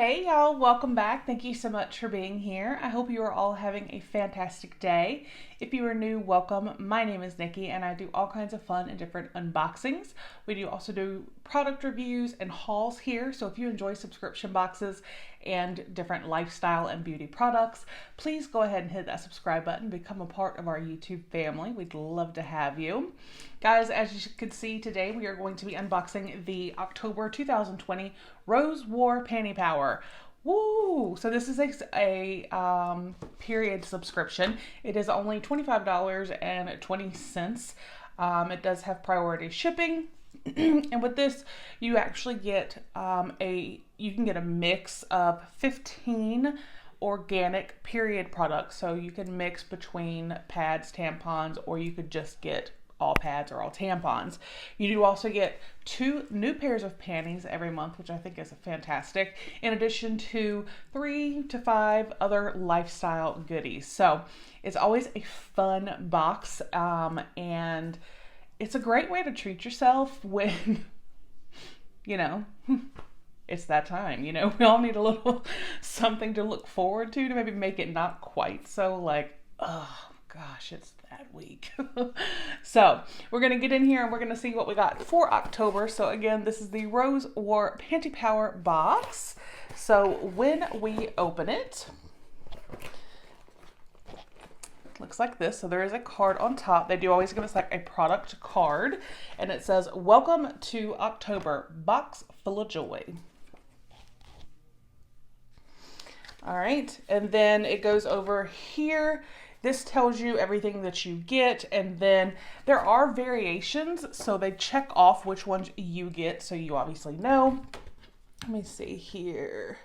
Hey y'all, welcome back. Thank you so much for being here. I hope you are all having a fantastic day. If you are new, welcome. My name is Nikki and I do all kinds of fun and different unboxings. We do also do product reviews and hauls here. So if you enjoy subscription boxes and different lifestyle and beauty products, please go ahead and hit that subscribe button, become a part of our YouTube family. We'd love to have you. Guys, as you can see today, we are going to be unboxing the October 2020 War Panty Power. Woo! So this is a period subscription. It is only $25.20. It does have priority shipping. And with this, you actually get you can get a mix of 15 organic period products. So you can mix between pads, tampons, or you could just get all pads or all tampons. You do also get 2 new pairs of panties every month, which I think is fantastic, in addition to 3 to 5 other lifestyle goodies. So it's always a fun box, and it's a great way to treat yourself when, you know, it's that time. We all need a little something to look forward to maybe make it not quite so like, oh gosh, it's that week. So we're going to get in here and we're going to see what we got for October. So again, this is the War Panty Power box. So when we open it, looks like this. So there is a card on top. They do always give us like a product card, and it says, "Welcome to October, box full of joy." All right, and then it goes over here. This tells you everything that you get, and then there are variations, so they check off which ones you get, so you obviously know. Let me see here.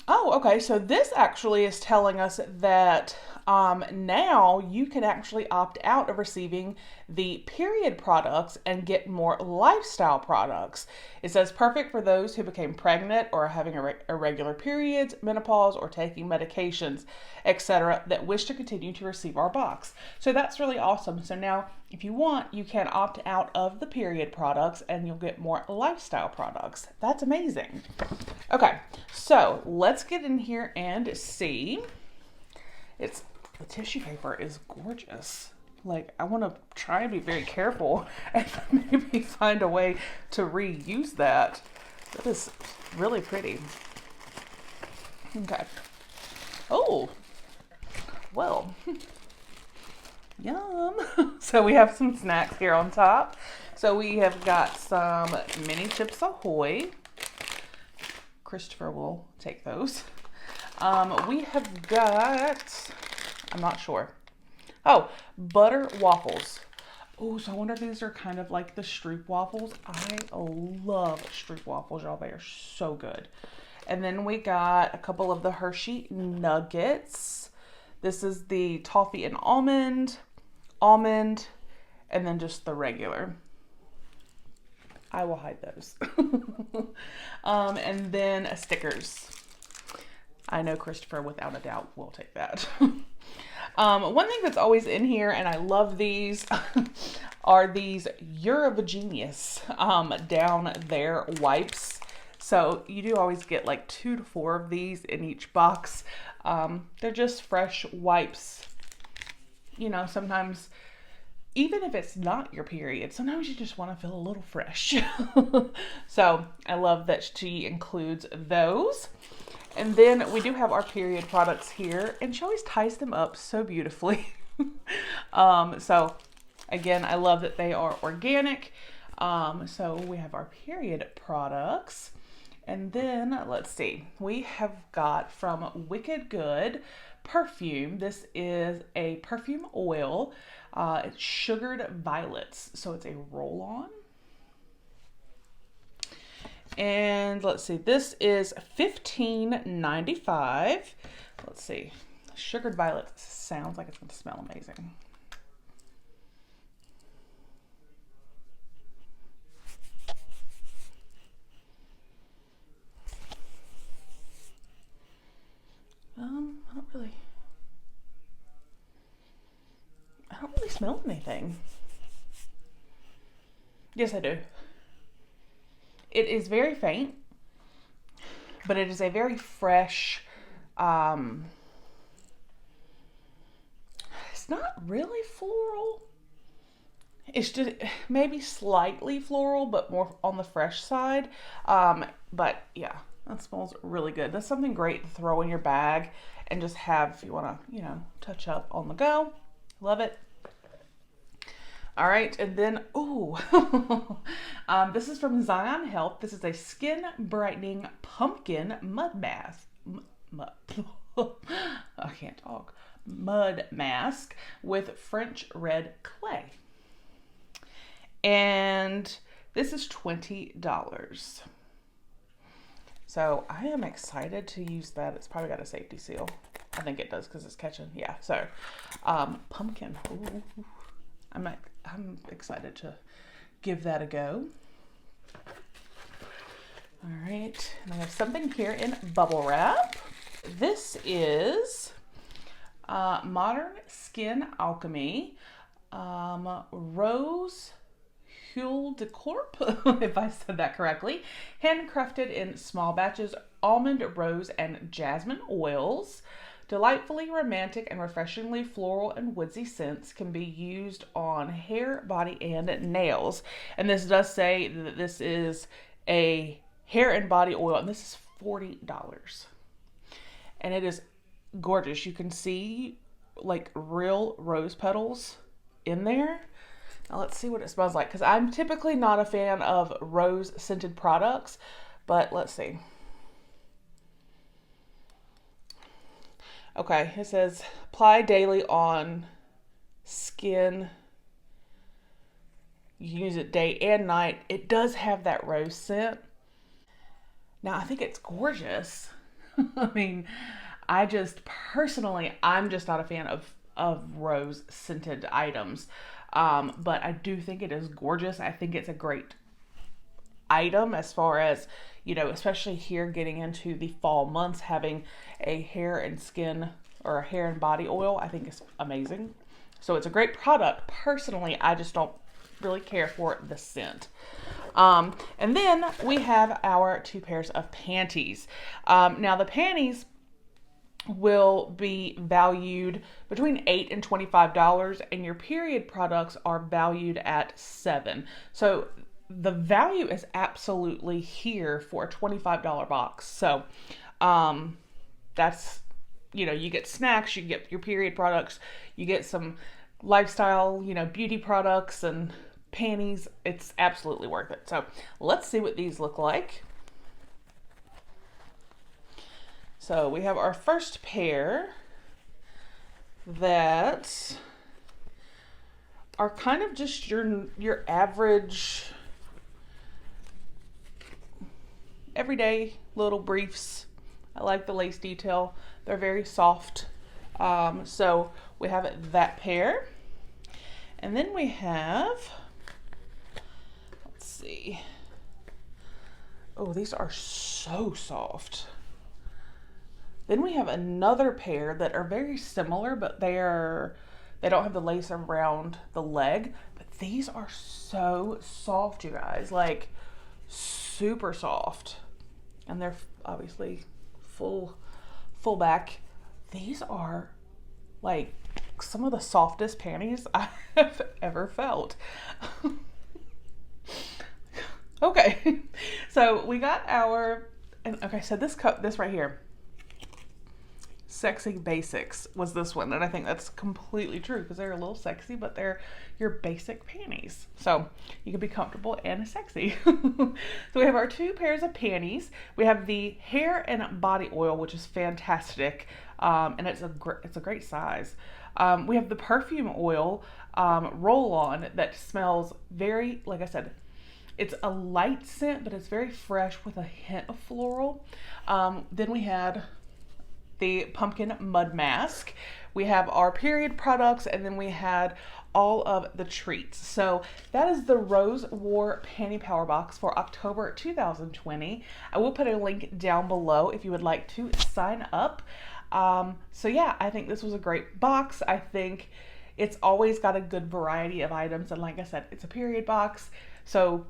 Oh, okay, so this actually is telling us that now you can actually opt out of receiving the period products and get more lifestyle products. It says perfect for those who became pregnant or are having irregular periods, menopause, or taking medications, etc., that wish to continue to receive our box. So that's really awesome. So now if you want, you can opt out of the period products and you'll get more lifestyle products. That's amazing. Okay, so let's get in here and see. The tissue paper is gorgeous. Like, I want to try and be very careful and maybe find a way to reuse that. That is really pretty. Okay. Oh, well, yum. So we have some snacks here on top. So we have got some mini Chips Ahoy. Christopher will take those. We have got, I'm not sure. Oh, butter waffles. Oh, so I wonder if these are kind of like the Stroop waffles. I love Stroop waffles, y'all. They are so good. And then we got a couple of the Hershey nuggets. This is the toffee and almond, and then just the regular. I will hide those. And then stickers. I know Christopher, without a doubt, will take that. One thing that's always in here, and I love these, are these You're of a Genius down there wipes. So you do always get like 2 to 4 of these in each box. They're just fresh wipes. Sometimes, even if it's not your period, sometimes you just want to feel a little fresh. So I love that she includes those. And then we do have our period products here, and she always ties them up so beautifully. So again, I love that they are organic. So we have our period products. And then let's see, we have got from Wicked Good perfume. This is a perfume oil. It's sugared violets. So it's a roll-on. And let's see, this is $15.95. Let's see, sugared violets sounds like it's going to smell amazing. I don't really smell anything. Yes, I do. It is very faint, but it is a very fresh, it's not really floral. It's just maybe slightly floral, but more on the fresh side. But yeah, that smells really good. That's something great to throw in your bag and just have if you want to, touch up on the go. Love it. All right, and then, ooh, this is from Zion Health. This is a skin brightening pumpkin mud mask. I can't talk. Mud mask with French red clay. And this is $20. So I am excited to use that. It's probably got a safety seal. I think it does because it's catching. Yeah, so pumpkin. Ooh. I'm excited to give that a go. All right, and I have something here in bubble wrap. This is Modern Skin Alchemy Rose Huile de Corp, if I said that correctly, handcrafted in small batches, almond, rose, and jasmine oils. Delightfully romantic and refreshingly floral and woodsy scents can be used on hair, body, and nails. And this does say that this is a hair and body oil, and this is $40. And it is gorgeous. You can see like real rose petals in there. Now let's see what it smells like, because I'm typically not a fan of rose scented products, but let's see. Okay, it says apply daily on skin. You can use it day and night. It does have that rose scent. Now I think it's gorgeous. I mean, I'm just not a fan of rose scented items. But I do think it is gorgeous. I think it's a great item as far as, especially here getting into the fall months, having a hair and skin or a hair and body oil, I think is amazing. So it's a great product. Personally, I just don't really care for the scent. And then we have our 2 pairs of panties. Now the panties will be valued between $8 and $25, and your period products are valued at $7. So the value is absolutely here for a $25 box. So that's, you get snacks, you get your period products, you get some lifestyle, beauty products and panties. It's absolutely worth it. So let's see what these look like. So we have our first pair that are kind of just your average everyday little briefs. I like the lace detail. They're very soft. So we have that pair. And then we have, let's see. Oh, these are so soft. Then we have another pair that are very similar, but they don't have the lace around the leg. But these are so soft, you guys, like super soft. And they're obviously full back. These are like some of the softest panties I have ever felt. Okay, so we got so this right here, Sexy Basics, was this one, and I think that's completely true because they're a little sexy, but they're your basic panties, so you can be comfortable and sexy. So we have our 2 pairs of panties. We have the hair and body oil, which is fantastic, and it's a great size. We have the perfume oil roll-on that smells very, like I said, it's a light scent, but it's very fresh with a hint of floral. Then we had the pumpkin mud mask. We have our period products, and then we had all of the treats. So that is the Rose War Panty Power box for October 2020. I will put a link down below if you would like to sign up. So yeah, I think this was a great box. I think it's always got a good variety of items, and like I said, it's a period box. So,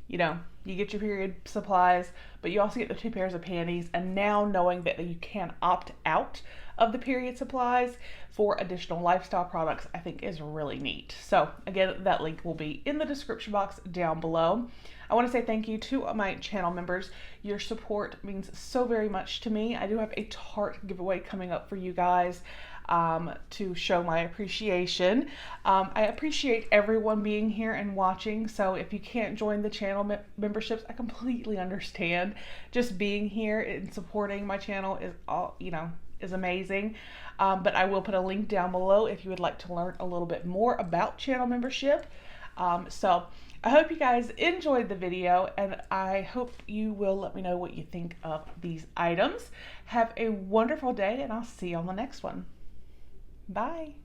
you know, you get your period supplies, but you also get the 2 pairs of panties. And now knowing that you can opt out of the period supplies for additional lifestyle products, I think is really neat. So again, that link will be in the description box down below. I want to say thank you to my channel members. Your support means so very much to me. I do have a Tarte giveaway coming up for you guys to show my appreciation. I appreciate everyone being here and watching. So if you can't join the channel memberships, I completely understand. Just being here and supporting my channel is all, you know, is amazing. But I will put a link down below if you would like to learn a little bit more about channel membership. So I hope you guys enjoyed the video, and I hope you will let me know what you think of these items. Have a wonderful day, and I'll see you on the next one. Bye.